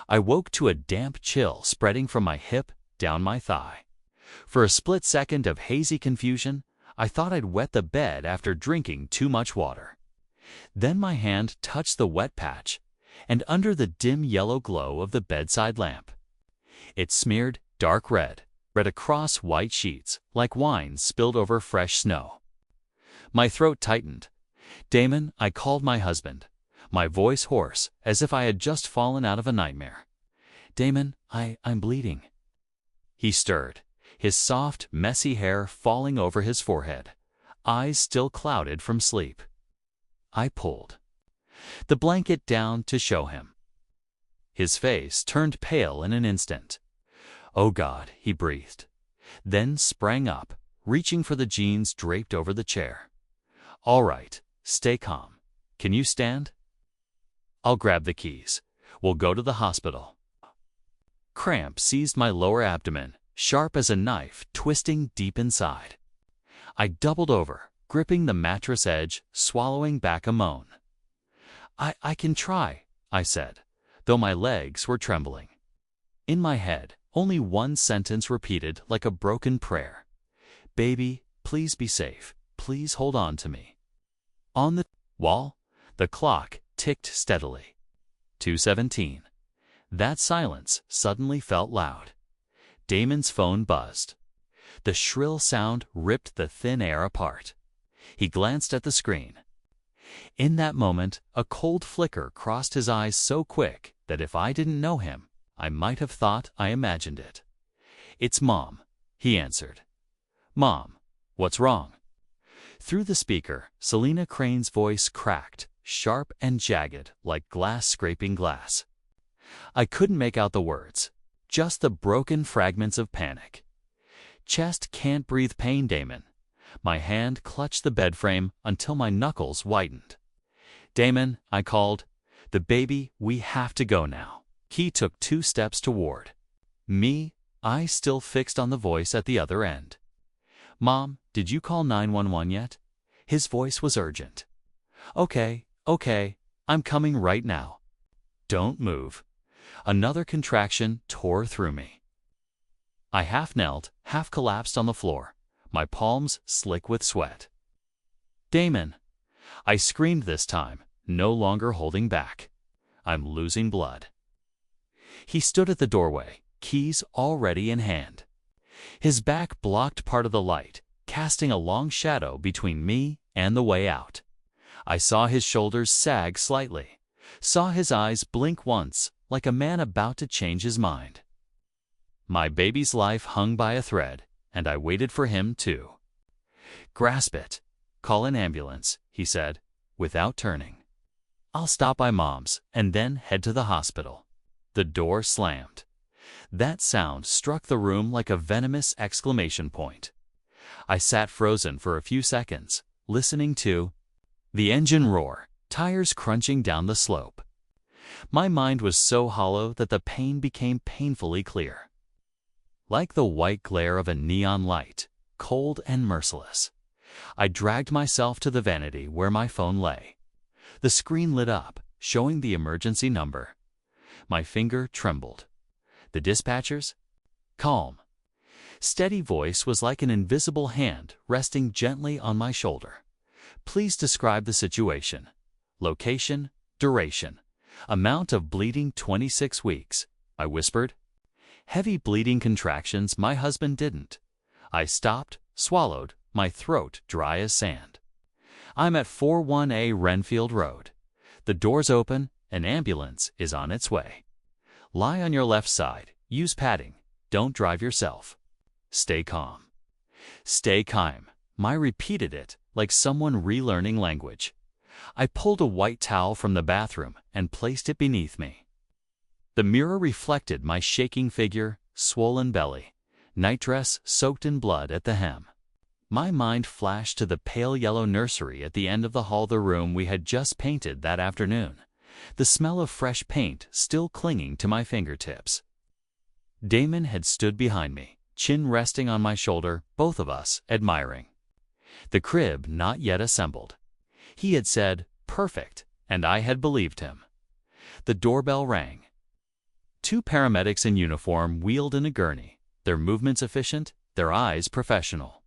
I woke to a damp chill spreading from my hip down my thigh. For a split second of hazy confusion, I thought I'd wet the bed after drinking too much water. Then my hand touched the wet patch, and under the dim yellow glow of the bedside lamp, it smeared dark red across white sheets like wine spilled over fresh snow. My throat tightened. "Damon," I called my husband, my voice hoarse as if I had just fallen out of a nightmare. "Damon, I'm bleeding." He stirred, his soft, messy hair falling over his forehead, eyes still clouded from sleep. I pulled the blanket down to show him. His face turned pale in an instant. "Oh God," he breathed, then sprang up, reaching for the jeans draped over the chair. "All right, stay calm. Can you stand?" "I'll grab the keys. We'll go to the hospital." Cramp seized my lower abdomen, sharp as a knife twisting deep inside. I doubled over, gripping the mattress edge, swallowing back a moan. I can try," I said, though my legs were trembling. In my head, only one sentence repeated like a broken prayer. "Baby, please be safe. Please hold on to me." On the wall, the clock ticked steadily. 2:17. That silence suddenly felt loud. Damon's phone buzzed. The shrill sound ripped the thin air apart. He glanced at the screen. In that moment, a cold flicker crossed his eyes so quick that if I didn't know him, I might have thought I imagined it. "It's Mom," he answered. "Mom, what's wrong?" Through the speaker, Selena Crane's voice cracked, sharp and jagged like glass scraping glass. I couldn't make out the words, just the broken fragments of panic. "Chest can't breathe pain, Damon." My hand clutched the bed frame until my knuckles whitened. "Damon," I called, "the baby, we have to go now." He took 2 steps toward me, eyes still fixed on the voice at the other end. "Mom, did you call 911 yet?" His voice was urgent. Okay, I'm coming right now." "Don't move." Another contraction tore through me. I half knelt, half collapsed on the floor, my palms slick with sweat. "Damon!" I screamed this time, no longer holding back. "I'm losing blood." He stood at the doorway, keys already in hand. His back blocked part of the light, casting a long shadow between me and the way out. I saw his shoulders sag slightly, saw his eyes blink once, like a man about to change his mind. My baby's life hung by a thread, and I waited for him to grasp it. "Call an ambulance," he said, without turning. "I'll stop by Mom's and then head to the hospital." The door slammed. That sound struck the room like a venomous exclamation point. I sat frozen for a few seconds, listening to the engine roar, tires crunching down the slope. My mind was so hollow that the pain became painfully clear. Like the white glare of a neon light, cold and merciless. I dragged myself to the vanity where my phone lay. The screen lit up, showing the emergency number. My finger trembled. "The dispatchers?" "Calm." Steady voice was like an invisible hand resting gently on my shoulder. "Please describe the situation. Location, duration, amount of bleeding 26 weeks, I whispered. Heavy bleeding contractions my husband didn't. I stopped, swallowed, my throat dry as sand. "I'm at 41A Renfield Road. The door's open, an ambulance is on its way. Lie on your left side, use padding, don't drive yourself. Stay calm." "Stay calm." I repeated it like someone relearning language. I pulled a white towel from the bathroom and placed it beneath me. The mirror reflected my shaking figure, swollen belly, nightdress soaked in blood at the hem. My mind flashed to the pale yellow nursery at the end of the hall, the room we had just painted that afternoon, the smell of fresh paint still clinging to my fingertips. Damon had stood behind me, chin resting on my shoulder, both of us admiring. The crib not yet assembled. He had said, "Perfect," and I had believed him. The doorbell rang. Two paramedics in uniform wheeled in a gurney, their movements efficient, their eyes professional.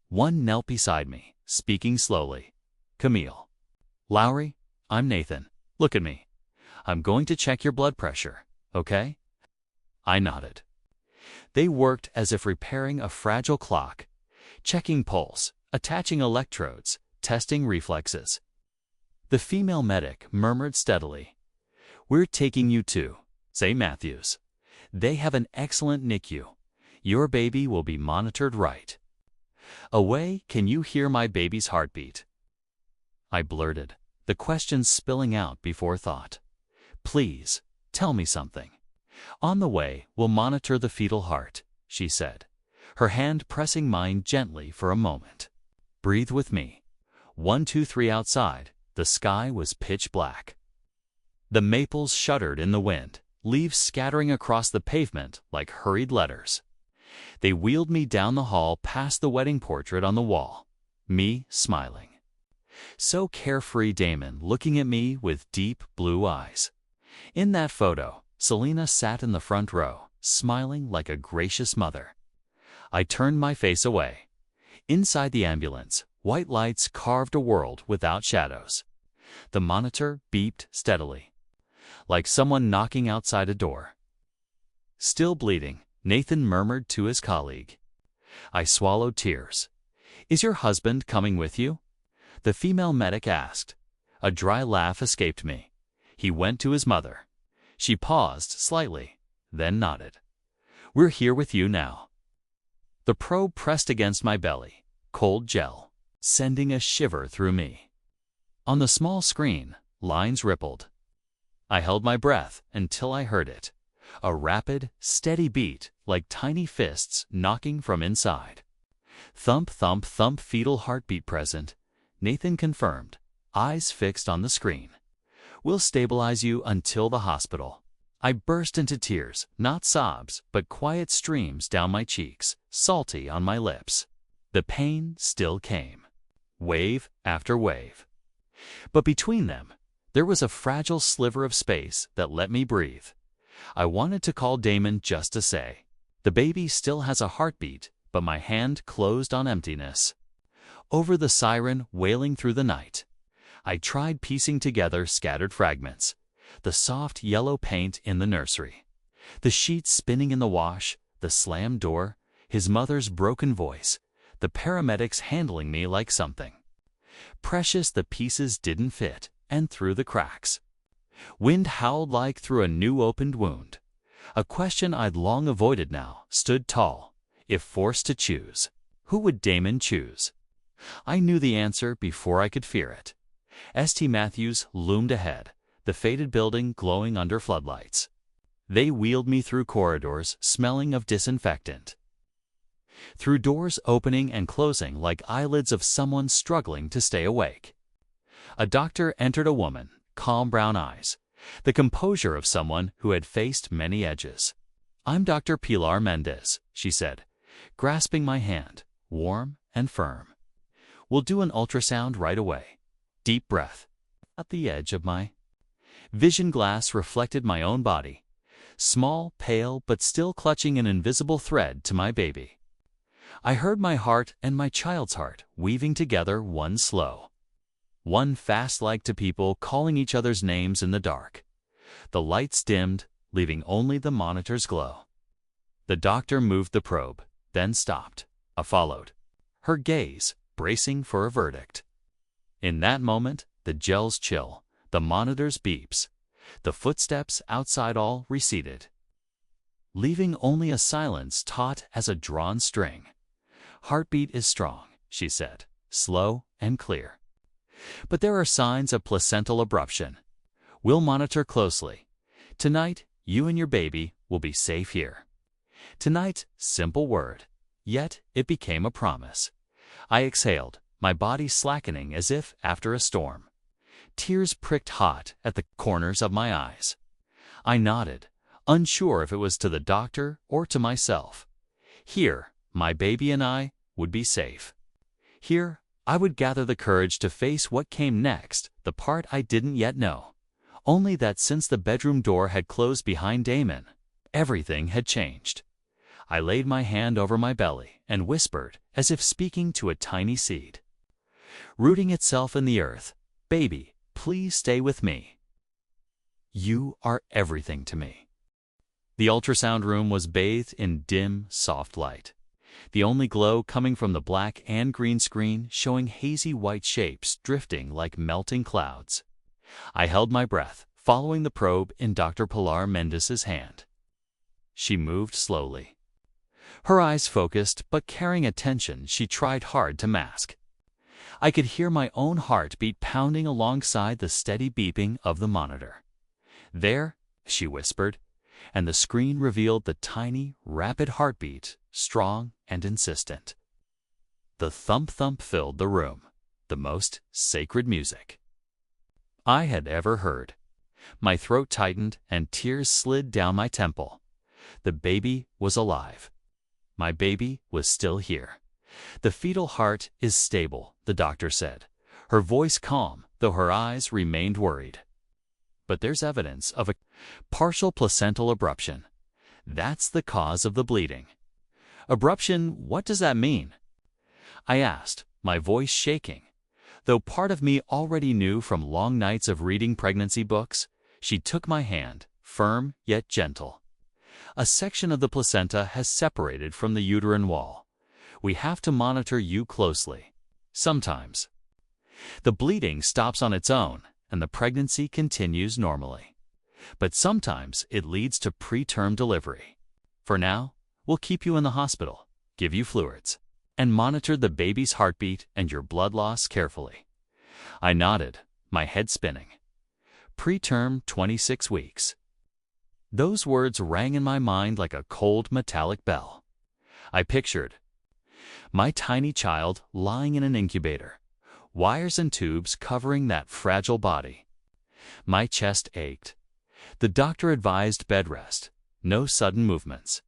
One knelt beside me, speaking slowly. "Camille." "Lowry, I'm Nathan. Look at me. I'm going to check your blood pressure, okay?" I nodded. They worked as if repairing a fragile clock, checking pulse, attaching electrodes, testing reflexes. The female medic murmured steadily, "We're taking you to St. Matthews. They have an excellent NICU. Your baby will be monitored right away. Can you hear my baby's heartbeat?" I blurted, the questions spilling out before thought. "Please, tell me something." "On the way, we'll monitor the fetal heart," she said, her hand pressing mine gently for a moment. "Breathe with me." 1, 2, 3 outside, the sky was pitch black. The maples shuddered in the wind, leaves scattering across the pavement like hurried letters. They wheeled me down the hall past the wedding portrait on the wall, me smiling. So carefree, Damon looking at me with deep blue eyes. In that photo, Selena sat in the front row, smiling like a gracious mother. I turned my face away. Inside the ambulance, white lights carved a world without shadows. The monitor beeped steadily, like someone knocking outside a door. "Still bleeding," Nathan murmured to his colleague. I swallowed tears. "Is your husband coming with you?" the female medic asked. A dry laugh escaped me. "He went to his mother." She paused slightly, then nodded. "We're here with you now." The probe pressed against my belly, cold gel, sending a shiver through me. On the small screen, lines rippled. I held my breath until I heard it. A rapid, steady beat, like tiny fists knocking from inside. "Thump, thump, thump, fetal heartbeat present," Nathan confirmed, eyes fixed on the screen. "We'll stabilize you until the hospital." I burst into tears, not sobs, but quiet streams down my cheeks, salty on my lips. The pain still came, wave after wave. But between them, there was a fragile sliver of space that let me breathe. I wanted to call Damon just to say, "The baby still has a heartbeat," but my hand closed on emptiness. Over the siren wailing through the night, I tried piecing together scattered fragments. The soft yellow paint in the nursery, the sheets spinning in the wash, the slammed door, his mother's broken voice, the paramedics handling me like something precious. The pieces didn't fit, and through the cracks, wind howled like through a new opened wound. A question I'd long avoided now stood tall. If forced to choose, who would Damon choose? I knew the answer before I could fear it. St. Matthews loomed ahead, the faded building glowing under floodlights. They wheeled me through corridors smelling of disinfectant, through doors opening and closing like eyelids of someone struggling to stay awake. A doctor entered, a woman, calm brown eyes, the composure of someone who had faced many edges. "I'm Dr. Pilar Mendez," she said, grasping my hand, warm and firm. "We'll do an ultrasound right away." Deep breath. At the edge of my vision glass reflected my own body, small, pale, but still clutching an invisible thread to my baby. I heard my heart and my child's heart weaving together, one slow, one fast, like two people calling each other's names in the dark. The lights dimmed, leaving only the monitor's glow. The doctor moved the probe, then stopped. I followed, her gaze bracing for a verdict. In that moment, the gels chill, the monitor's beeps, the footsteps outside all receded, leaving only a silence taut as a drawn string. "Heartbeat is strong," she said, slow and clear. "But there are signs of placental abruption. We'll monitor closely. Tonight, you and your baby will be safe here." Tonight, simple word, yet it became a promise. I exhaled, my body slackening as if after a storm. Tears pricked hot at the corners of my eyes. I nodded, unsure if it was to the doctor or to myself. Here, my baby and I would be safe. Here, I would gather the courage to face what came next, the part I didn't yet know. Only that since the bedroom door had closed behind Damon, everything had changed. I laid my hand over my belly and whispered, as if speaking to a tiny seed, rooting itself in the earth, "Baby, please stay with me. You are everything to me." The ultrasound room was bathed in dim, soft light, the only glow coming from the black and green screen showing hazy white shapes drifting like melting clouds. I held my breath, following the probe in Dr. Pilar Mendes's hand. She moved slowly, her eyes focused but carrying a tension she tried hard to mask. I could hear my own heartbeat pounding alongside the steady beeping of the monitor. "There," she whispered, and the screen revealed the tiny, rapid heartbeat, strong and insistent. The thump-thump filled the room, the most sacred music I had ever heard. My throat tightened and tears slid down my temple. The baby was alive. My baby was still here. "The fetal heart is stable," the doctor said, her voice calm, though her eyes remained worried. "But there's evidence of a partial placental abruption. That's the cause of the bleeding." "Abruption, what does that mean?" I asked, my voice shaking. Though part of me already knew from long nights of reading pregnancy books, she took my hand, firm yet gentle. "A section of the placenta has separated from the uterine wall. We have to monitor you closely. Sometimes the bleeding stops on its own, and the pregnancy continues normally. But sometimes it leads to preterm delivery. For now, we'll keep you in the hospital, give you fluids, and monitor the baby's heartbeat and your blood loss carefully." I nodded, my head spinning. "Preterm 26 weeks. Those words rang in my mind like a cold metallic bell. I pictured my tiny child lying in an incubator, wires and tubes covering that fragile body. My chest ached. The doctor advised bed rest, no sudden movements.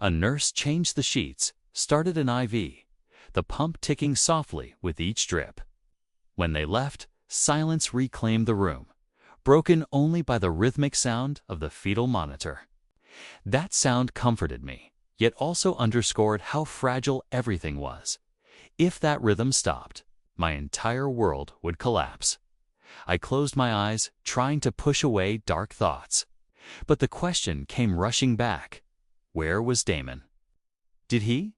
A nurse changed the sheets, started an IV, the pump ticking softly with each drip. When they left, silence reclaimed the room, broken only by the rhythmic sound of the fetal monitor. That sound comforted me, yet also underscored how fragile everything was. If that rhythm stopped, my entire world would collapse. I closed my eyes, trying to push away dark thoughts. But the question came rushing back. Where was Damon? Did he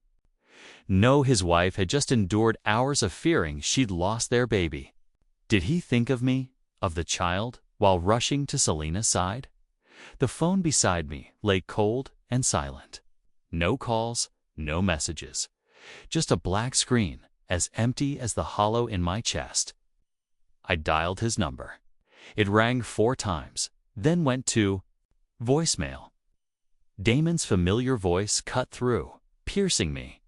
know his wife had just endured hours of fearing she'd lost their baby? Did he think of me, of the child, while rushing to Selena's side? The phone beside me lay cold and silent. No calls, no messages. Just a black screen, as empty as the hollow in my chest. I dialed his number. It rang 4 times, then went to voicemail. Damon's familiar voice cut through, piercing me.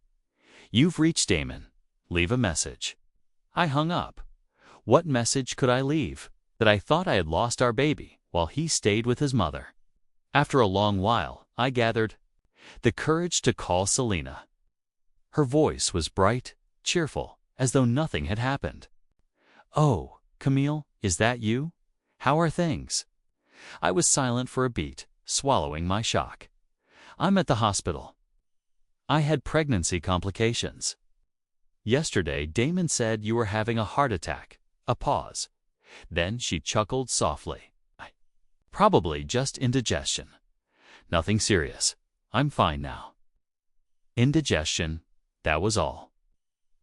"You've reached Damon. Leave a message." I hung up. What message could I leave? That I thought I had lost our baby, while he stayed with his mother. After a long while, I gathered the courage to call Selena. Her voice was bright, cheerful, as though nothing had happened. "Oh, Camille, is that you? How are things?" I was silent for a beat, swallowing my shock. "I'm at the hospital. I had pregnancy complications. Yesterday, Damon said you were having a heart attack." A pause. Then she chuckled softly. "Probably just indigestion. Nothing serious. I'm fine now." Indigestion, that was all.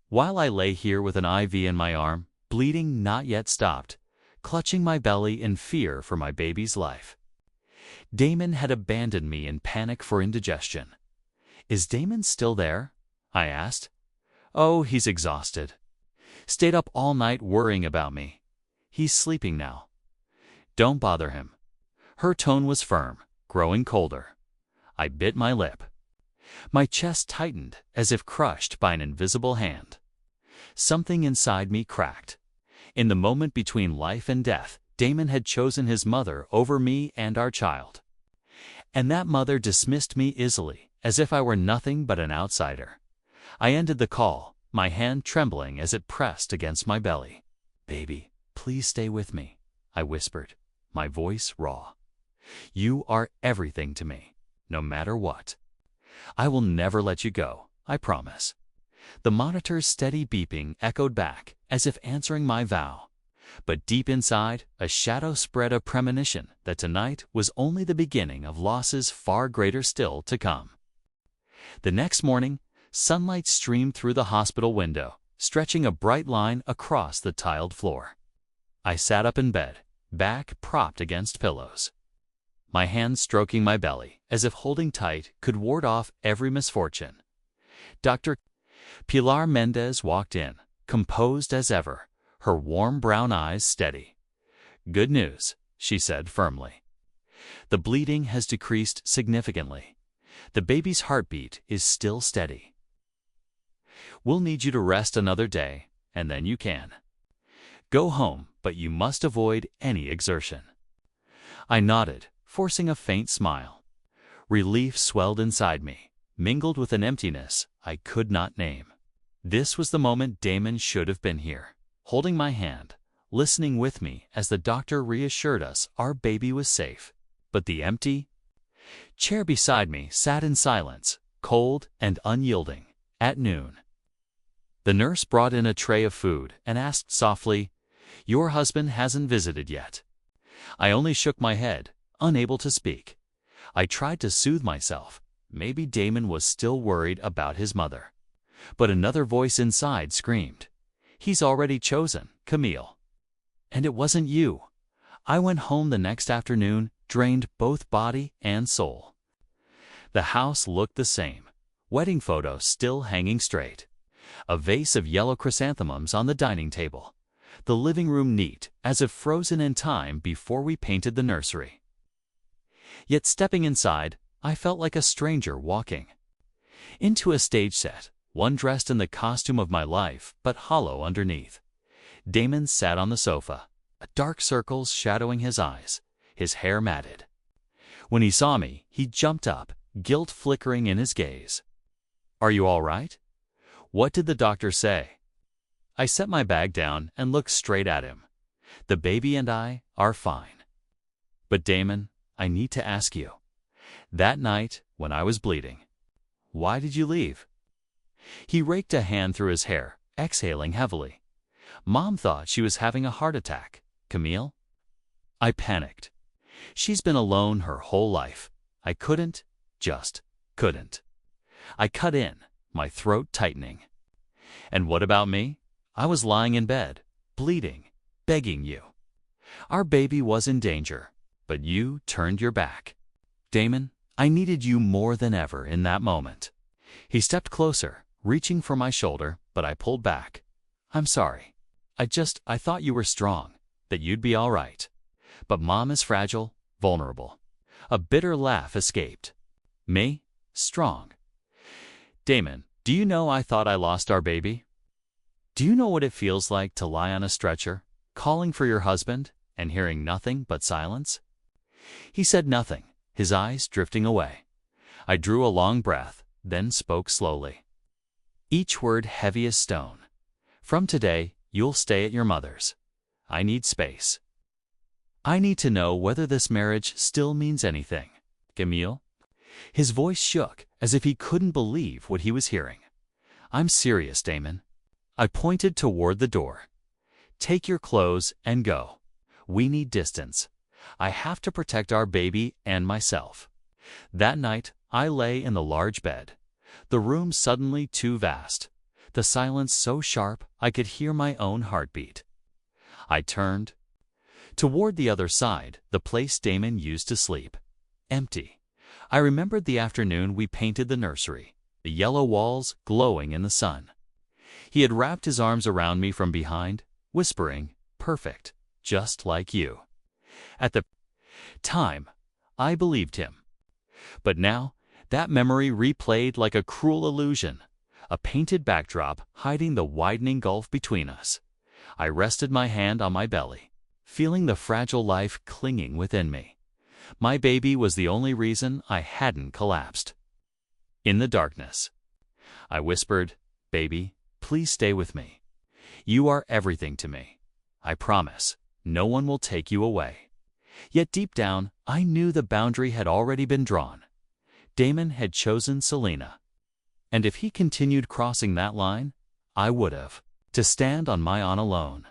While I lay here with an IV in my arm, bleeding not yet stopped, clutching my belly in fear for my baby's life. Damon had abandoned me in panic for indigestion. "Is Damon still there?" I asked. "Oh, he's exhausted. Stayed up all night worrying about me. He's sleeping now. Don't bother him." Her tone was firm, growing colder. I bit my lip. My chest tightened as if crushed by an invisible hand. Something inside me cracked. In the moment between life and death, Damon had chosen his mother over me and our child. And that mother dismissed me easily, as if I were nothing but an outsider. I ended the call, my hand trembling as it pressed against my belly. "Baby, please stay with me," I whispered, my voice raw. You are everything to me, no matter what. I will never let you go, I promise. The monitor's steady beeping echoed back, as if answering my vow. But deep inside, a shadow spread, a premonition that tonight was only the beginning of losses far greater still to come. The next morning, sunlight streamed through the hospital window, stretching a bright line across the tiled floor. I sat up in bed, back propped against pillows, my hands stroking my belly, as if holding tight could ward off every misfortune. Dr. Pilar Mendez walked in, composed as ever, her warm brown eyes steady. "Good news," she said firmly. "The bleeding has decreased significantly. The baby's heartbeat is still steady. We'll need you to rest another day, and then you can go home, but you must avoid any exertion." I nodded, forcing a faint smile. Relief swelled inside me, mingled with an emptiness I could not name. This was the moment Damon should have been here, holding my hand, listening with me as the doctor reassured us our baby was safe. But the empty chair beside me sat in silence, cold and unyielding. At noon, the nurse brought in a tray of food and asked softly, "Your husband hasn't visited yet?" I only shook my head, unable to speak. I tried to soothe myself. Maybe Damon was still worried about his mother. But another voice inside screamed, "He's already chosen, Camille. And it wasn't you." I went home the next afternoon, drained both body and soul. The house looked the same, wedding photos still hanging straight, a vase of yellow chrysanthemums on the dining table, the living room neat as if frozen in time before we painted the nursery. Yet stepping inside, I felt like a stranger walking into a stage set, one dressed in the costume of my life, but hollow underneath. Damon sat on the sofa, dark circles shadowing his eyes, his hair matted. When he saw me, he jumped up, guilt flickering in his gaze. "Are you all right? What did the doctor say?" I set my bag down and looked straight at him. "The baby and I are fine. But Damon, I need to ask you. That night, when I was bleeding, why did you leave?" He raked a hand through his hair, exhaling heavily. "Mom thought she was having a heart attack, Camille." I panicked. She's been alone her whole life. I just couldn't. I cut in, my throat tightening. "And what about me? I was lying in bed, bleeding, begging you. Our baby was in danger, but you turned your back. Damon, I needed you more than ever in that moment." He stepped closer, reaching for my shoulder, but I pulled back. "I'm sorry. I thought you were strong, that you'd be all right. But Mom is fragile, vulnerable." A bitter laugh escaped. "Me? Strong? Damon, do you know I thought I lost our baby? Do you know what it feels like to lie on a stretcher, calling for your husband, and hearing nothing but silence?" He said nothing, his eyes drifting away. I drew a long breath, then spoke slowly, each word heavy as stone. "From today, you'll stay at your mother's. I need space. I need to know whether this marriage still means anything. Camille?" His voice shook, as if he couldn't believe what he was hearing. "I'm serious, Damon." I pointed toward the door. "Take your clothes and go. We need distance. I have to protect our baby and myself." That night, I lay in the large bed, the room suddenly too vast, the silence so sharp I could hear my own heartbeat. I turned toward the other side, the place Damon used to sleep. Empty. I remembered the afternoon we painted the nursery, the yellow walls glowing in the sun. He had wrapped his arms around me from behind, whispering, "Perfect, just like you." At the time, I believed him. But now, that memory replayed like a cruel illusion, a painted backdrop hiding the widening gulf between us. I rested my hand on my belly, feeling the fragile life clinging within me. My baby was the only reason I hadn't collapsed. In the darkness, I whispered, "Baby, please stay with me. You are everything to me. I promise, no one will take you away." Yet deep down, I knew the boundary had already been drawn. Damon had chosen Selena. And if he continued crossing that line, I would have to stand on my own alone.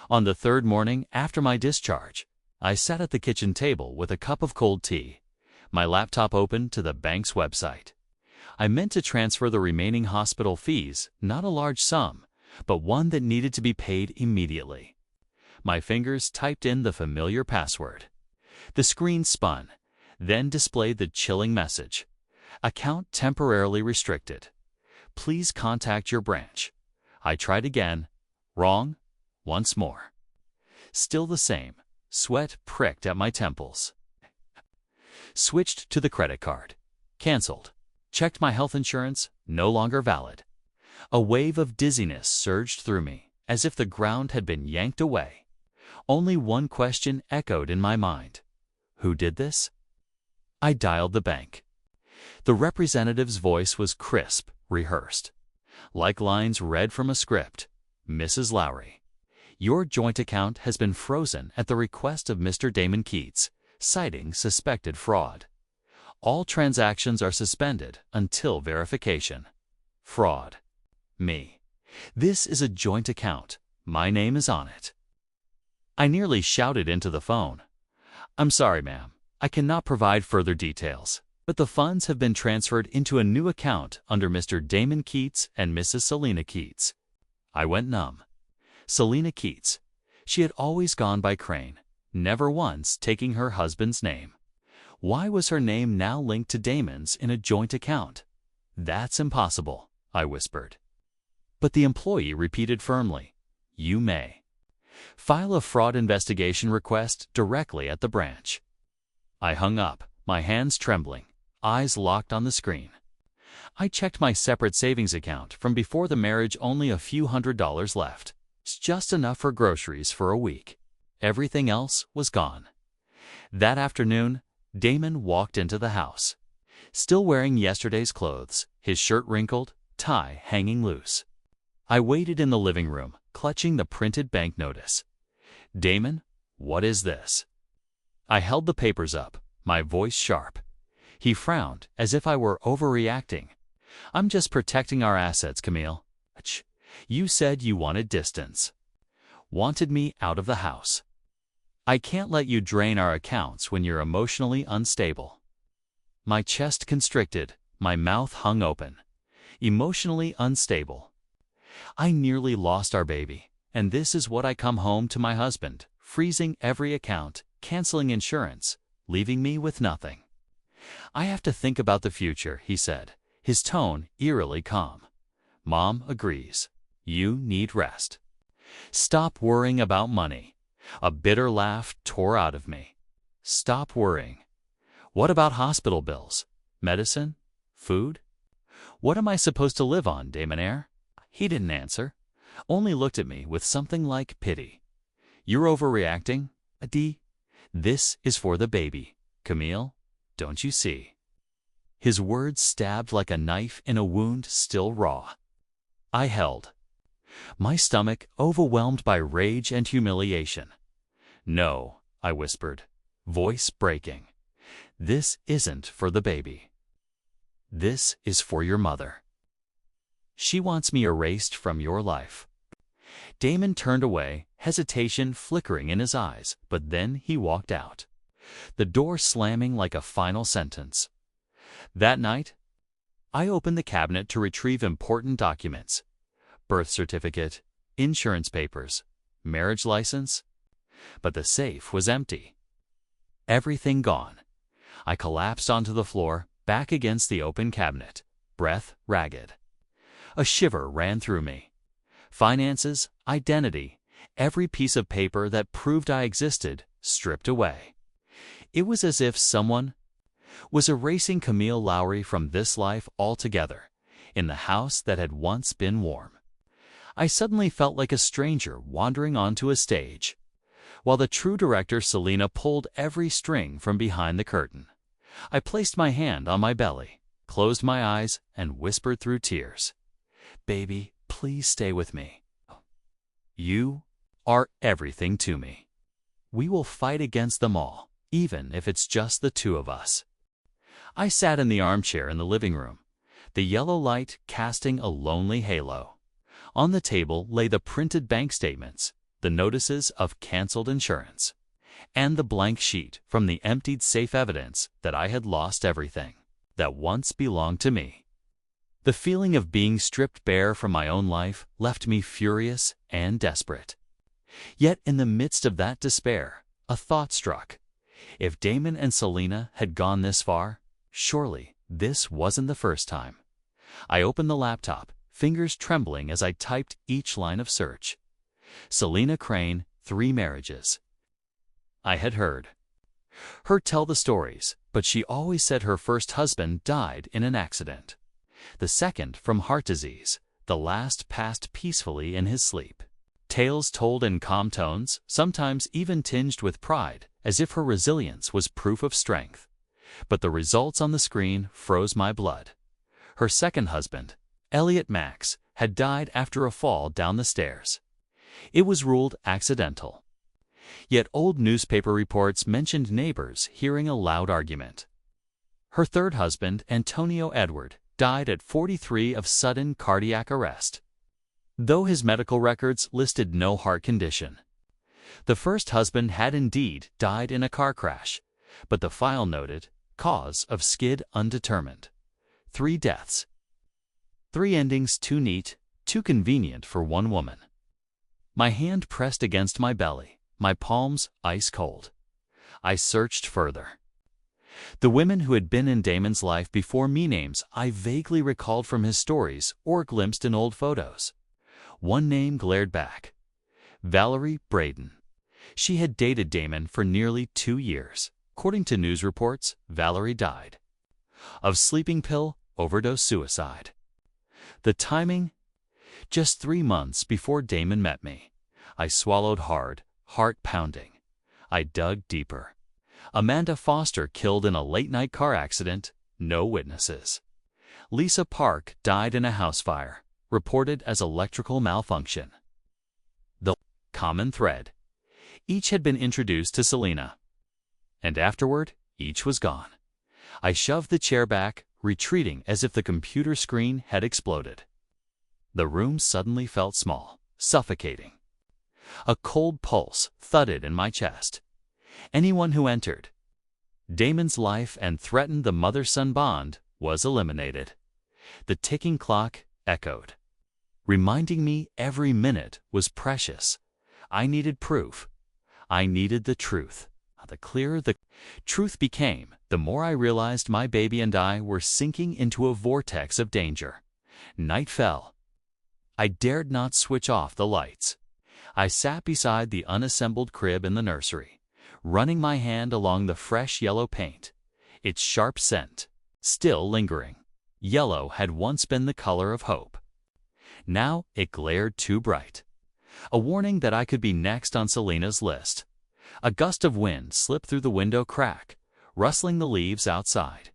On the third morning after my discharge, I sat at the kitchen table with a cup of cold tea, my laptop open to the bank's website. I meant to transfer the remaining hospital fees, not a large sum, but one that needed to be paid immediately. My fingers typed in the familiar password. The screen spun, then displayed the chilling message. Account temporarily restricted. Please contact your branch. I tried again. Wrong. Once more. Still the same. Sweat pricked at my temples. Switched to the credit card. Cancelled. Checked my health insurance. No longer valid. A wave of dizziness surged through me, as if the ground had been yanked away. Only one question echoed in my mind. Who did this? I dialed the bank. The representative's voice was crisp, rehearsed. Like lines read from a script. Mrs. Lowry, your joint account has been frozen at the request of Mr. Damon Keats, citing suspected fraud. All transactions are suspended until verification. Fraud. Me. This is a joint account. My name is on it. I nearly shouted into the phone. I'm sorry, ma'am. I cannot provide further details, but the funds have been transferred into a new account under Mr. Damon Keats and Mrs. Selena Keats. I went numb. Selena Keats. She had always gone by Crane, never once taking her husband's name. Why was her name now linked to Damon's in a joint account? That's impossible, I whispered. But the employee repeated firmly, you may. File a fraud investigation request directly at the branch. I hung up, my hands trembling, eyes locked on the screen. I checked my separate savings account from before the marriage, only a few $100s left. It's just enough for groceries for a week. Everything else was gone. That afternoon, Damon walked into the house, still wearing yesterday's clothes, his shirt wrinkled, tie hanging loose. I waited in the living room, clutching the printed bank notice. Damon, what is this? I held the papers up, my voice sharp. He frowned, as if I were overreacting. I'm just protecting our assets, Camille. You said you wanted distance. Wanted me out of the house. I can't let you drain our accounts when you're emotionally unstable. My chest constricted, my mouth hung open. Emotionally unstable. I nearly lost our baby, and this is what I come home to my husband, freezing every account, canceling insurance, leaving me with nothing. I have to think about the future, he said, his tone eerily calm. Mom agrees. You need rest. Stop worrying about money. A bitter laugh tore out of me. Stop worrying. What about hospital bills? Medicine? Food? What am I supposed to live on, Damonair? He didn't answer, only looked at me with something like pity. You're overreacting, Adi. This is for the baby, Camille. Don't you see? His words stabbed like a knife in a wound still raw. I held, my stomach overwhelmed by rage and humiliation. No, I whispered, voice breaking. This isn't for the baby. This is for your mother. She wants me erased from your life. Damon turned away, hesitation flickering in his eyes, but then he walked out, the door slamming like a final sentence. That night, I opened the cabinet to retrieve important documents. Birth certificate, insurance papers, marriage license. But the safe was empty. Everything gone. I collapsed onto the floor, back against the open cabinet, breath ragged. A shiver ran through me. Finances, identity, every piece of paper that proved I existed, stripped away. It was as if someone was erasing Camille Lowry from this life altogether, in the house that had once been warm. I suddenly felt like a stranger wandering onto a stage, while the true director Selena pulled every string from behind the curtain. I placed my hand on my belly, closed my eyes, and whispered through tears, Baby, please stay with me. You are everything to me. We will fight against them all, even if it's just the two of us. I sat in the armchair in the living room, the yellow light casting a lonely halo. On the table lay the printed bank statements, the notices of canceled insurance, and the blank sheet from the emptied safe evidence that I had lost everything that once belonged to me. The feeling of being stripped bare from my own life left me furious and desperate. Yet in the midst of that despair, a thought struck. If Damon and Selena had gone this far, surely this wasn't the first time. I opened the laptop, fingers trembling as I typed each line of search. Selena Crane, 3 marriages. I had heard her tell the stories, but she always said her first husband died in an accident. The second from heart disease, the last passed peacefully in his sleep. Tales told in calm tones, sometimes even tinged with pride, as if her resilience was proof of strength. But the results on the screen froze my blood. Her second husband, Elliot Max, had died after a fall down the stairs. It was ruled accidental. Yet old newspaper reports mentioned neighbors hearing a loud argument. Her third husband, Antonio Edward, died at 43 of sudden cardiac arrest, though his medical records listed no heart condition. The first husband had indeed died in a car crash, but the file noted, cause of skid undetermined. 3 deaths. 3 endings too neat, too convenient for one woman. My hand pressed against my belly, my palms ice cold. I searched further. The women who had been in Damon's life before me names I vaguely recalled from his stories or glimpsed in old photos. One name glared back. Valerie Braden. She had dated Damon for nearly 2 years. According to news reports, Valerie died of sleeping pill overdose suicide. The timing? Just 3 months before Damon met me. I swallowed hard, heart pounding. I dug deeper. Amanda Foster killed in a late-night car accident, no witnesses. Lisa Park died in a house fire, reported as electrical malfunction. The common thread. Each had been introduced to Selena. And afterward, each was gone. I shoved the chair back, retreating as if the computer screen had exploded. The room suddenly felt small, suffocating. A cold pulse thudded in my chest. Anyone who entered Damon's life and threatened the mother-son bond was eliminated. The ticking clock echoed, reminding me every minute was precious. I needed proof. I needed the truth. The clearer the truth became, the more I realized my baby and I were sinking into a vortex of danger. Night fell. I dared not switch off the lights. I sat beside the unassembled crib in the nursery, running my hand along the fresh yellow paint, its sharp scent still lingering. Yellow had once been the color of hope. Now it glared too bright. A warning that I could be next on Selena's list. A gust of wind slipped through the window crack, rustling the leaves outside.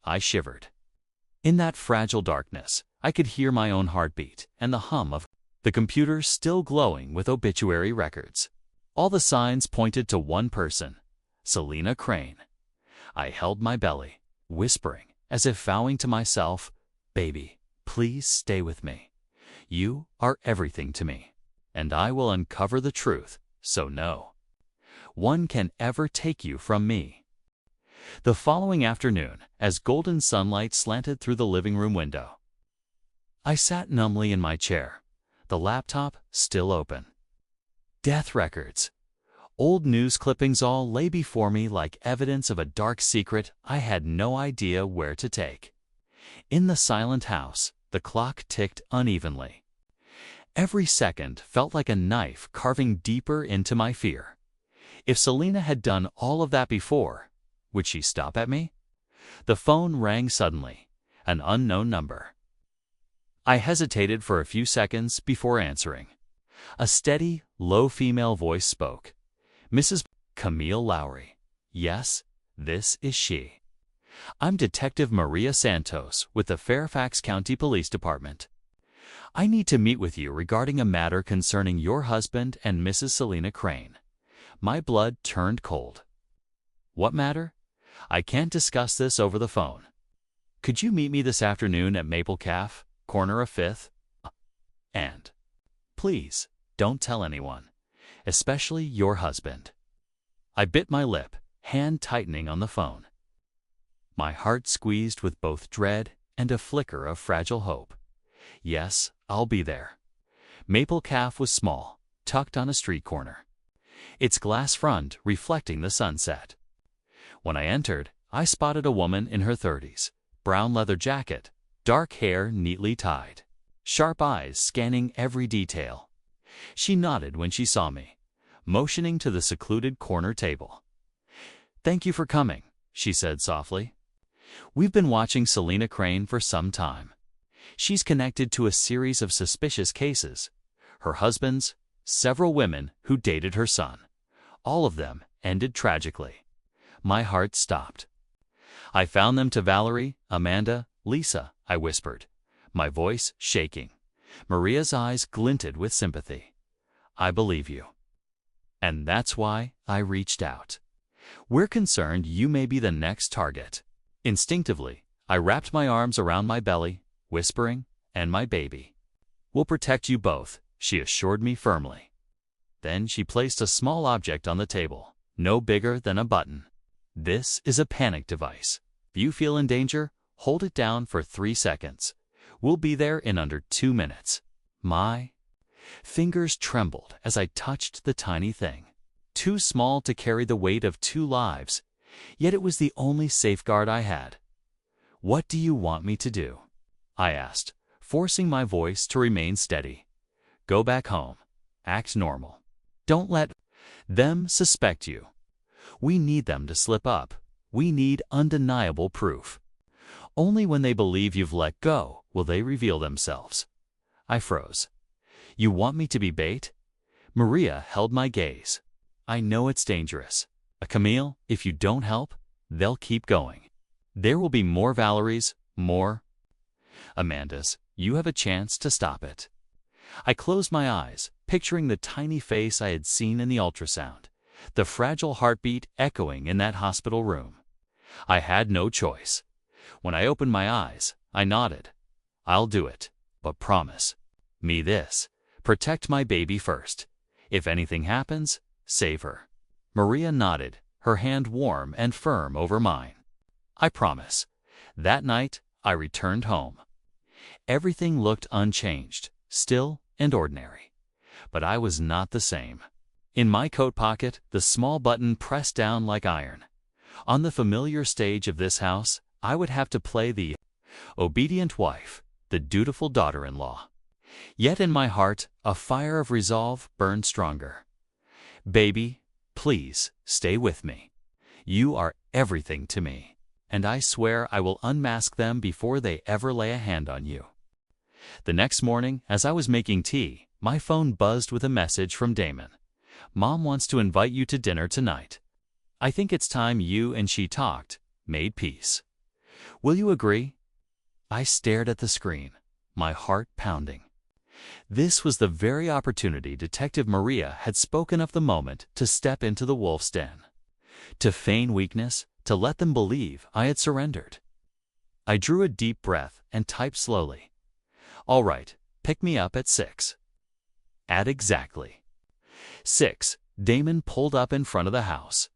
I shivered. In that fragile darkness, I could hear my own heartbeat and the hum of the computer still glowing with obituary records. All the signs pointed to one person, Selena Crane. I held my belly, whispering, as if vowing to myself, "Baby, please stay with me. You are everything to me, and I will uncover the truth, so no one can ever take you from me." The following afternoon, as golden sunlight slanted through the living room window, I sat numbly in my chair, the laptop still open. Death records, old news clippings all lay before me like evidence of a dark secret I had no idea where to take. In the silent house, the clock ticked unevenly. Every second felt like a knife carving deeper into my fear. If Selena had done all of that before, would she stop at me? The phone rang suddenly, an unknown number. I hesitated for a few seconds before answering. A steady, low female voice spoke. "Mrs. Camille Lowry. Yes, this is she. I'm Detective Maria Santos with the Fairfax County Police Department. I need to meet with you regarding a matter concerning your husband and Mrs. Selena Crane. My blood turned cold. What matter? I can't discuss this over the phone. Could you meet me this afternoon at Maple Cafe, corner of 5th? And please, don't tell anyone, especially your husband. I bit my lip, hand tightening on the phone. My heart squeezed with both dread and a flicker of fragile hope. Yes, I'll be there. Maple Cafe was small, tucked on a street corner, its glass front reflecting the sunset. When I entered, I spotted a woman in her 30s, brown leather jacket, dark hair neatly tied, sharp eyes scanning every detail. She nodded when she saw me, motioning to the secluded corner table. "Thank you for coming," she said softly. "We've been watching Selena Crane for some time. She's connected to a series of suspicious cases. Her husband's, several women who dated her son. All of them ended tragically." My heart stopped. "I found them to Valerie, Amanda, Lisa," I whispered, my voice shaking. Maria's eyes glinted with sympathy. "I believe you. And that's why I reached out. We're concerned you may be the next target." Instinctively, I wrapped my arms around my belly, whispering, "And my baby." "We'll protect you both," she assured me firmly. Then she placed a small object on the table, no bigger than a button. "This is a panic device. If you feel in danger, hold it down for 3 seconds. We'll be there in under 2 minutes. My fingers trembled as I touched the tiny thing. Too small to carry the weight of 2 lives, yet it was the only safeguard I had. "What do you want me to do?" I asked, forcing my voice to remain steady. "Go back home. Act normal. Don't let them suspect you. We need them to slip up. We need undeniable proof. Only when they believe you've let go will they reveal themselves." I froze. "You want me to be bait?" Maria held my gaze. "I know it's dangerous. Camille, if you don't help, they'll keep going. There will be more Valeries, more Amandas. You have a chance to stop it." I closed my eyes, picturing the tiny face I had seen in the ultrasound, the fragile heartbeat echoing in that hospital room. I had no choice. When I opened my eyes, I nodded. "I'll do it, but promise me this. Protect my baby first. If anything happens, save her." Maria nodded, her hand warm and firm over mine. "I promise." That night, I returned home. Everything looked unchanged, still and ordinary. But I was not the same. In my coat pocket, the small button pressed down like iron. On the familiar stage of this house, I would have to play the obedient wife, the dutiful daughter-in-law. Yet in my heart, a fire of resolve burned stronger. "Baby, please stay with me. You are everything to me, and I swear I will unmask them before they ever lay a hand on you." The next morning, as I was making tea, my phone buzzed with a message from Damon. "Mom wants to invite you to dinner tonight. I think it's time you and she talked, made peace. Will you agree?" I stared at the screen, my heart pounding. This was the very opportunity Detective Maria had spoken of the moment to step into the wolf's den, to feign weakness, to let them believe I had surrendered. I drew a deep breath and typed slowly. "All right, pick me up at 6. At exactly 6, Damon pulled up in front of the house.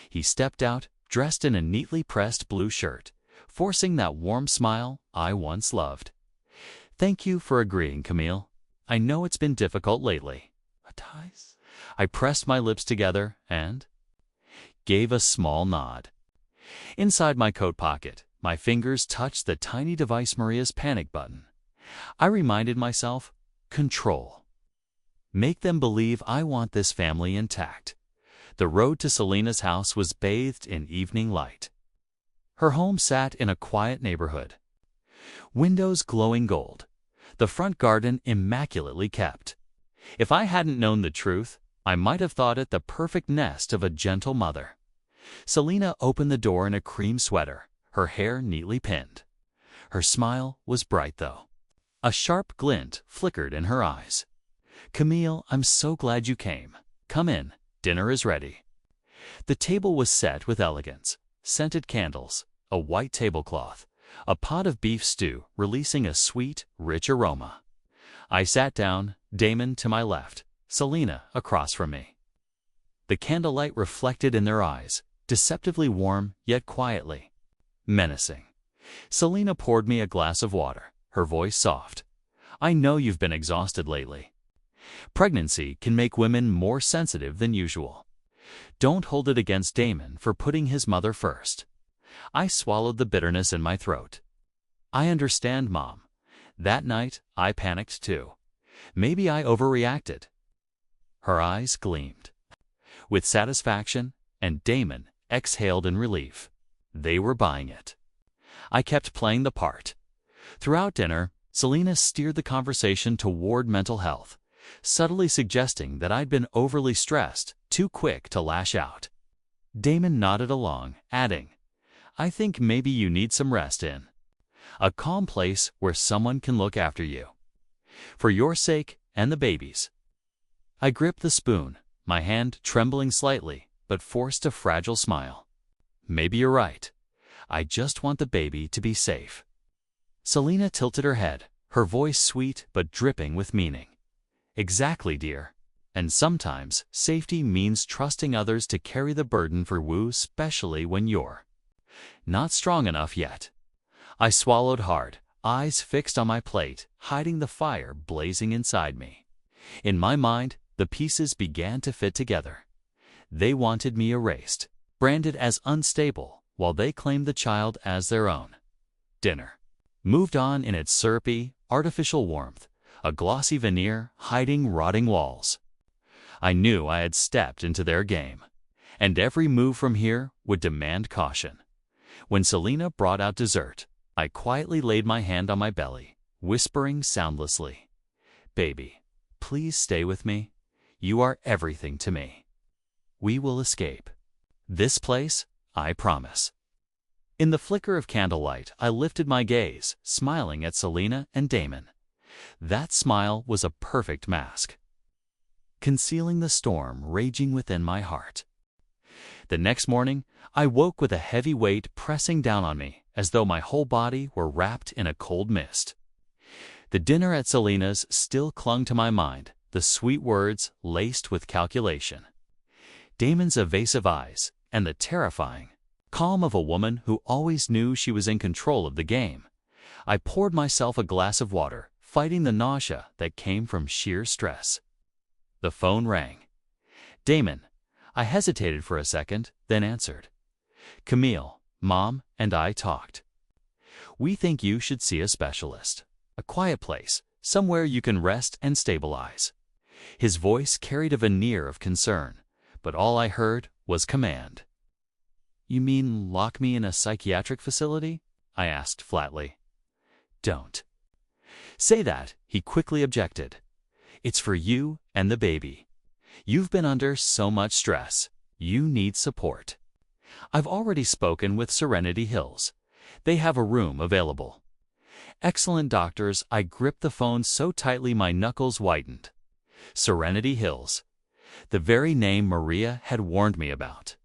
He stepped out, dressed in a neatly pressed blue shirt, forcing that warm smile I once loved. "Thank you for agreeing, Camille. I know it's been difficult lately." I pressed my lips together and gave a small nod. Inside my coat pocket, my fingers touched the tiny device Maria's panic button. I reminded myself, control. Make them believe I want this family intact. The road to Selena's house was bathed in evening light. Her home sat in a quiet neighborhood. Windows glowing gold. The front garden immaculately kept. If I hadn't known the truth, I might have thought it the perfect nest of a gentle mother. Selena opened the door in a cream sweater, her hair neatly pinned. Her smile was bright, though. A sharp glint flickered in her eyes. "Camille, I'm so glad you came. Come in, dinner is ready." The table was set with elegance, scented candles, a white tablecloth, a pot of beef stew releasing a sweet, rich aroma. I sat down, Damon to my left, Selena across from me. The candlelight reflected in their eyes, deceptively warm yet quietly menacing. Selena poured me a glass of water, her voice soft. I know you've been exhausted lately. Pregnancy can make women more sensitive than usual. Don't hold it against Damon for putting his mother first. I swallowed the bitterness in my throat. I understand, Mom. That night, I panicked too. Maybe I overreacted. Her eyes gleamed with satisfaction, and Damon exhaled in relief. They were buying it. I kept playing the part. Throughout dinner, Selena steered the conversation toward mental health, subtly suggesting that I'd been overly stressed, too quick to lash out. Damon nodded along, adding, I think maybe you need some rest in a calm place where someone can look after you. For your sake and the baby's. I gripped the spoon, my hand trembling slightly, but forced a fragile smile. Maybe you're right. I just want the baby to be safe. Selena tilted her head, her voice sweet but dripping with meaning. Exactly, dear. And sometimes safety means trusting others to carry the burden for Wu, especially when you're not strong enough yet. I swallowed hard, eyes fixed on my plate, hiding the fire blazing inside me. In my mind, the pieces began to fit together. They wanted me erased, branded as unstable, while they claimed the child as their own. Dinner moved on in its syrupy, artificial warmth, a glossy veneer hiding rotting walls. I knew I had stepped into their game, and every move from here would demand caution. When Selena brought out dessert, I quietly laid my hand on my belly, whispering soundlessly, Baby, please stay with me. You are everything to me. We will escape this place, I promise. In the flicker of candlelight, I lifted my gaze, smiling at Selena and Damon. That smile was a perfect mask, concealing the storm raging within my heart. The next morning, I woke with a heavy weight pressing down on me, as though my whole body were wrapped in a cold mist. The dinner at Selena's still clung to my mind, the sweet words laced with calculation. Damon's evasive eyes, and the terrifying calm of a woman who always knew she was in control of the game. I poured myself a glass of water, fighting the nausea that came from sheer stress. The phone rang. Damon. I hesitated for a second, then answered. Camille, Mom, and I talked. We think you should see a specialist. A quiet place, somewhere you can rest and stabilize. His voice carried a veneer of concern, but all I heard was command. You mean lock me in a psychiatric facility? I asked flatly. Don't say that, he quickly objected. It's for you and the baby. You've been under so much stress. You need support. I've already spoken with Serenity Hills. They have a room available. Excellent doctors. I gripped the phone so tightly my knuckles whitened. Serenity Hills. The very name Maria had warned me about.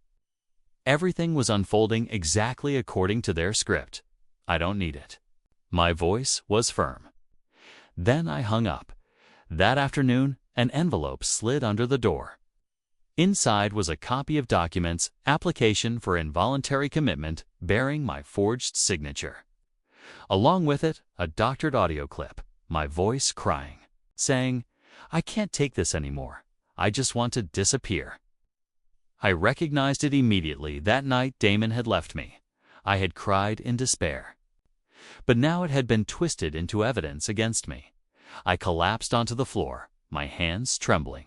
Everything was unfolding exactly according to their script. I don't need it. My voice was firm. Then I hung up. That afternoon, an envelope slid under the door. Inside was a copy of documents, application for involuntary commitment bearing my forged signature. Along with it, a doctored audio clip, my voice crying, saying, I can't take this anymore. I just want to disappear. I recognized it immediately. That night Damon had left me. I had cried in despair. But now it had been twisted into evidence against me. I collapsed onto the floor, my hands trembling.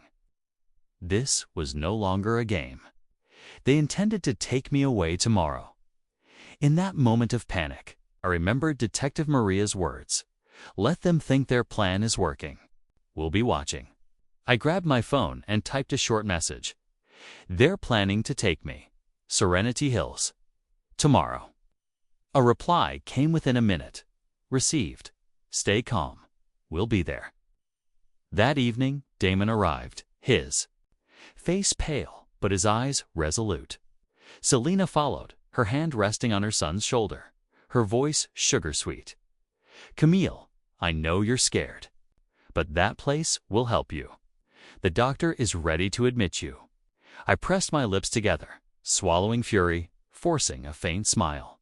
This was no longer a game. They intended to take me away tomorrow. In that moment of panic, I remembered Detective Maria's words. Let them think their plan is working. We'll be watching. I grabbed my phone and typed a short message. They're planning to take me. Serenity Hills. Tomorrow. A reply came within a minute. Received. Stay calm. We'll be there. That evening, Damon arrived, his face pale, but his eyes resolute. Selena followed, her hand resting on her son's shoulder, her voice sugar-sweet. "Camille, I know you're scared, but that place will help you. The doctor is ready to admit you." I pressed my lips together, swallowing fury, forcing a faint smile.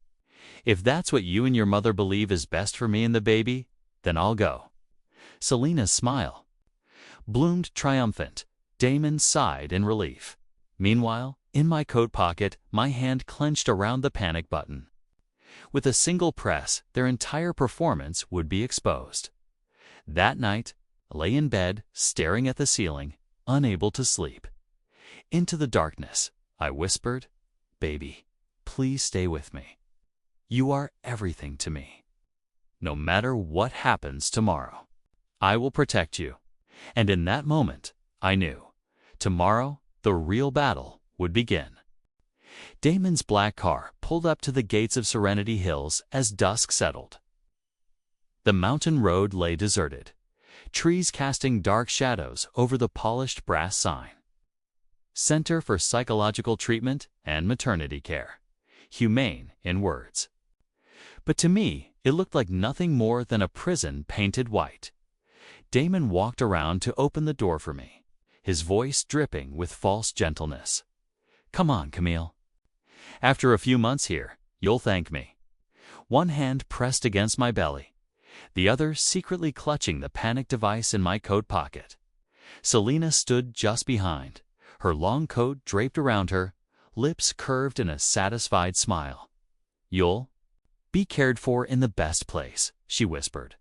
"If that's what you and your mother believe is best for me and the baby, then I'll go." Selena's smile bloomed triumphant. Damon sighed in relief. Meanwhile, in my coat pocket, my hand clenched around the panic button. With a single press, their entire performance would be exposed. That night, I lay in bed, staring at the ceiling, unable to sleep. Into the darkness, I whispered, "Baby, please stay with me. You are everything to me. No matter what happens tomorrow, I will protect you." And in that moment, I knew, tomorrow, the real battle would begin. Damon's black car pulled up to the gates of Serenity Hills as dusk settled. The mountain road lay deserted, trees casting dark shadows over the polished brass sign. Center for Psychological Treatment and Maternity Care. Humane in words. But to me, it looked like nothing more than a prison painted white. Damon walked around to open the door for me, his voice dripping with false gentleness. "Come on, Camille. After a few months here, you'll thank me." One hand pressed against my belly, the other secretly clutching the panic device in my coat pocket. Selena stood just behind, her long coat draped around her, lips curved in a satisfied smile. "You'll be cared for in the best place," she whispered,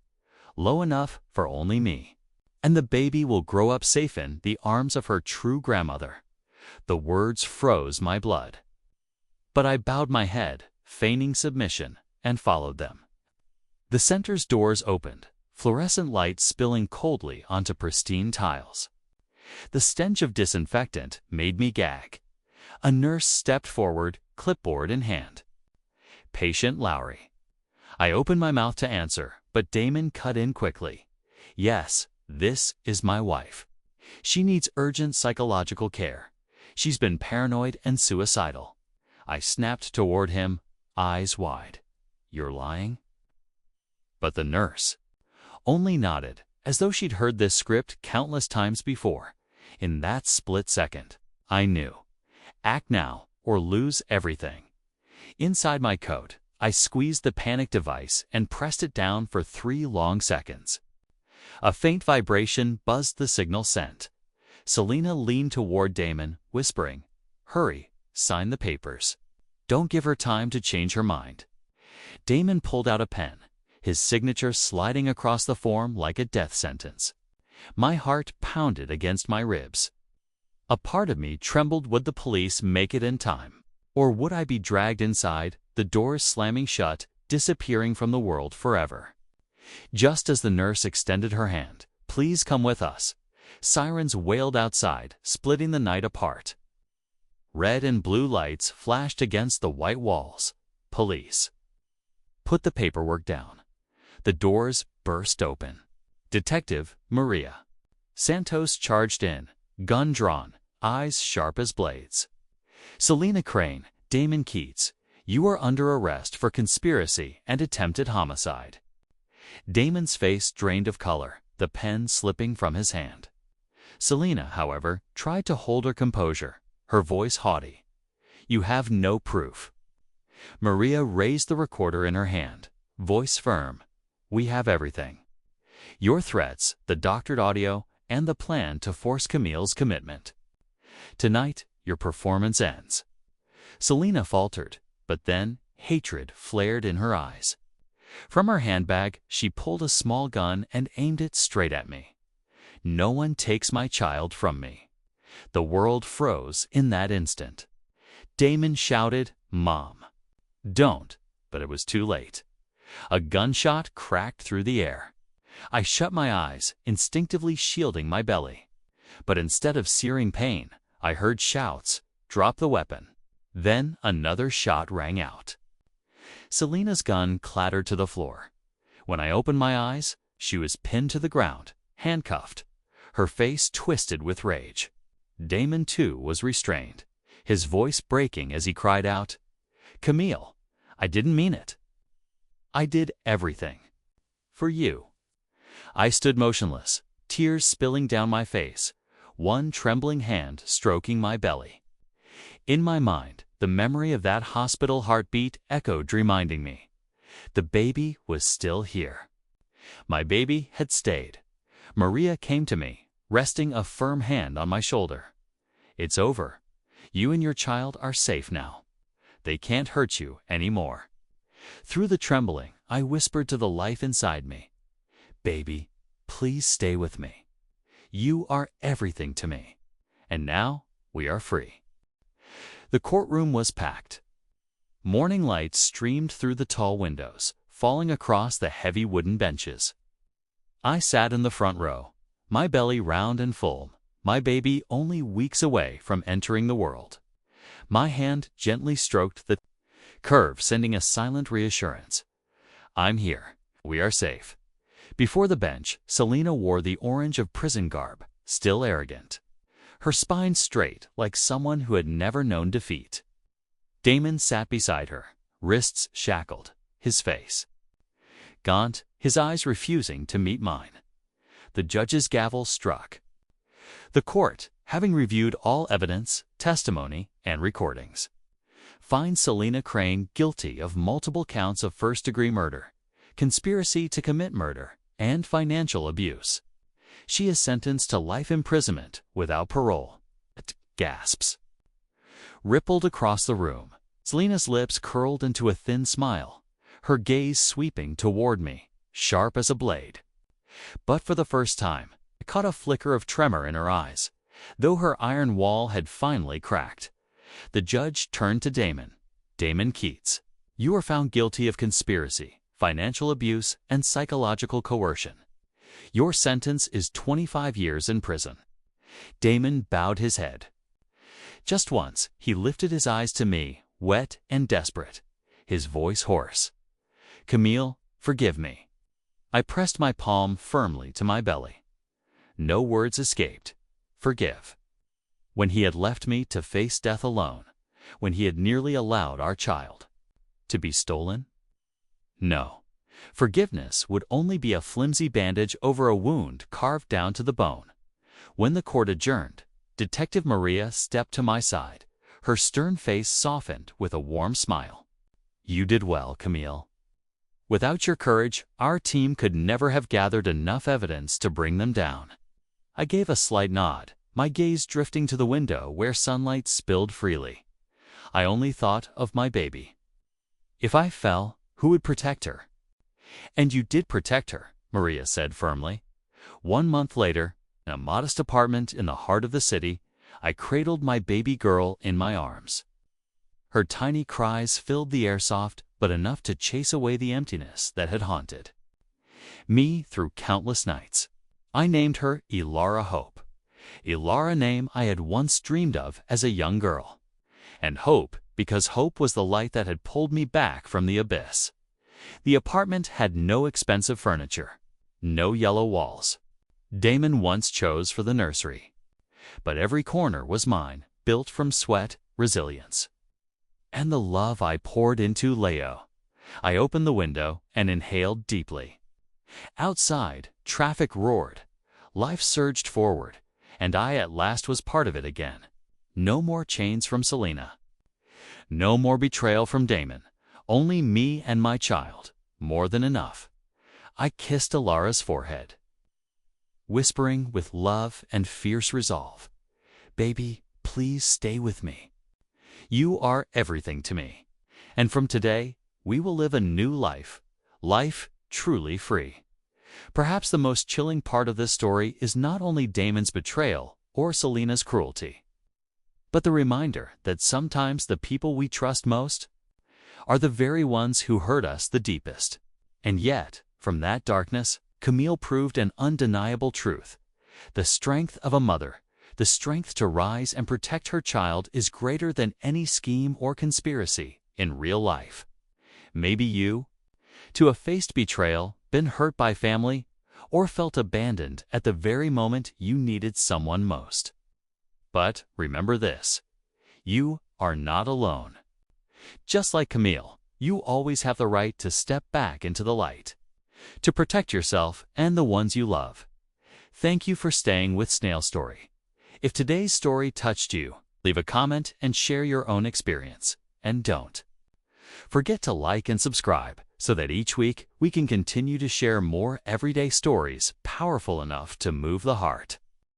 low enough for only me. "And the baby will grow up safe in the arms of her true grandmother." The words froze my blood. But I bowed my head, feigning submission, and followed them. The center's doors opened, fluorescent light spilling coldly onto pristine tiles. The stench of disinfectant made me gag. A nurse stepped forward, clipboard in hand. "Patient Lowry." I opened my mouth to answer, but Damon cut in quickly. "Yes, this is my wife. She needs urgent psychological care. She's been paranoid and suicidal." I snapped toward him, eyes wide. "You're lying?" But the nurse only nodded, as though she'd heard this script countless times before. In that split second, I knew. Act now or lose everything. Inside my coat, I squeezed the panic device and pressed it down for 3 long seconds. A faint vibration buzzed the signal sent. Selena leaned toward Damon, whispering, "Hurry, sign the papers. Don't give her time to change her mind." Damon pulled out a pen, his signature sliding across the form like a death sentence. My heart pounded against my ribs. A part of me trembled. Would the police make it in time? Or would I be dragged inside, the doors slamming shut, disappearing from the world forever? Just as the nurse extended her hand, "Please come with us," sirens wailed outside, splitting the night apart. Red and blue lights flashed against the white walls. Police. Put the paperwork down. The doors burst open. Detective Maria Santos charged in, gun drawn, eyes sharp as blades. "Selena Crane, Damon Keats, you are under arrest for conspiracy and attempted homicide." Damon's face drained of color, the pen slipping from his hand. Selena, however, tried to hold her composure, her voice haughty. "You have no proof." Maria raised the recorder in her hand, voice firm. "We have everything. Your threats, the doctored audio, and the plan to force Camille's commitment. Tonight, your performance ends." Selena faltered, but then hatred flared in her eyes. From her handbag, she pulled a small gun and aimed it straight at me. "No one takes my child from me." The world froze in that instant. Damon shouted, "Mom, don't," but it was too late. A gunshot cracked through the air. I shut my eyes, instinctively shielding my belly. But instead of searing pain, I heard shouts, "Drop the weapon." Then another shot rang out. Selena's gun clattered to the floor. When I opened my eyes, she was pinned to the ground, handcuffed, her face twisted with rage. Damon, too, was restrained, his voice breaking as he cried out, "Camille, I didn't mean it. I did everything. For you." I stood motionless, tears spilling down my face, one trembling hand stroking my belly. In my mind, the memory of that hospital heartbeat echoed, reminding me, the baby was still here. My baby had stayed. Maria came to me, resting a firm hand on my shoulder. "It's over. You and your child are safe now. They can't hurt you anymore." Through the trembling, I whispered to the life inside me, "Baby, please stay with me. You are everything to me. And now we are free." The courtroom was packed. Morning light streamed through the tall windows, falling across the heavy wooden benches. I sat in the front row, my belly round and full, my baby only weeks away from entering the world. My hand gently stroked the curve, sending a silent reassurance. "I'm here. We are safe." Before the bench, Selena wore the orange of prison garb, still arrogant, her spine straight like someone who had never known defeat. Damon sat beside her, wrists shackled, his face gaunt, his eyes refusing to meet mine. The judge's gavel struck. The court, having reviewed all evidence, testimony, and recordings, finds Selena Crane guilty of multiple counts of first-degree murder, conspiracy to commit murder, and financial abuse. She is sentenced to life imprisonment without parole. Gasps rippled across the room. Selena's lips curled into a thin smile, her gaze sweeping toward me, sharp as a blade. But for the first time, I caught a flicker of tremor in her eyes, though her iron wall had finally cracked. The judge turned to Damon. "Damon Keats, you are found guilty of conspiracy, financial abuse, and psychological coercion. Your sentence is 25 years in prison." Damon bowed his head. Just once, he lifted his eyes to me, wet and desperate, his voice hoarse. "Camille, forgive me." I pressed my palm firmly to my belly. No words escaped. Forgive. When he had left me to face death alone, when he had nearly allowed our child to be stolen? No. Forgiveness would only be a flimsy bandage over a wound carved down to the bone. When the court adjourned, Detective Maria stepped to my side, her stern face softened with a warm smile. "You did well, Camille. Without your courage, our team could never have gathered enough evidence to bring them down." I gave a slight nod, my gaze drifting to the window where sunlight spilled freely. I only thought of my baby. If I fell, who would protect her? "And you did protect her," Maria said firmly. "1 month later, in a modest apartment in the heart of the city, I cradled my baby girl in my arms. Her tiny cries filled the air, soft but enough to chase away the emptiness that had haunted me through countless nights. I named her Ilara Hope, Ilara, name I had once dreamed of as a young girl. And hope, because hope was the light that had pulled me back from the abyss. The apartment had no expensive furniture, no yellow walls. Damon once chose for the nursery. But every corner was mine, built from sweat, resilience, and the love I poured into Leo. I opened the window and inhaled deeply. Outside, traffic roared. Life surged forward, and I at last was part of it again. No more chains from Selena. No more betrayal from Damon. Only me and my child. More than enough. I kissed Ilara's forehead, whispering with love and fierce resolve, "Baby, please stay with me. You are everything to me. And from today, we will live a new life. Life truly free." Perhaps the most chilling part of this story is not only Damon's betrayal or Selena's cruelty, but the reminder that sometimes the people we trust most are the very ones who hurt us the deepest. And yet, from that darkness, Camille proved an undeniable truth. The strength of a mother, the strength to rise and protect her child, is greater than any scheme or conspiracy in real life. Maybe you, too, have faced betrayal, been hurt by family, or felt abandoned at the very moment you needed someone most. But remember this: you are not alone. Just like Camille, you always have the right to step back into the light, to protect yourself and the ones you love. Thank you for staying with Snail Story. If today's story touched you, leave a comment and share your own experience. And don't forget to like and subscribe so that each week we can continue to share more everyday stories powerful enough to move the heart.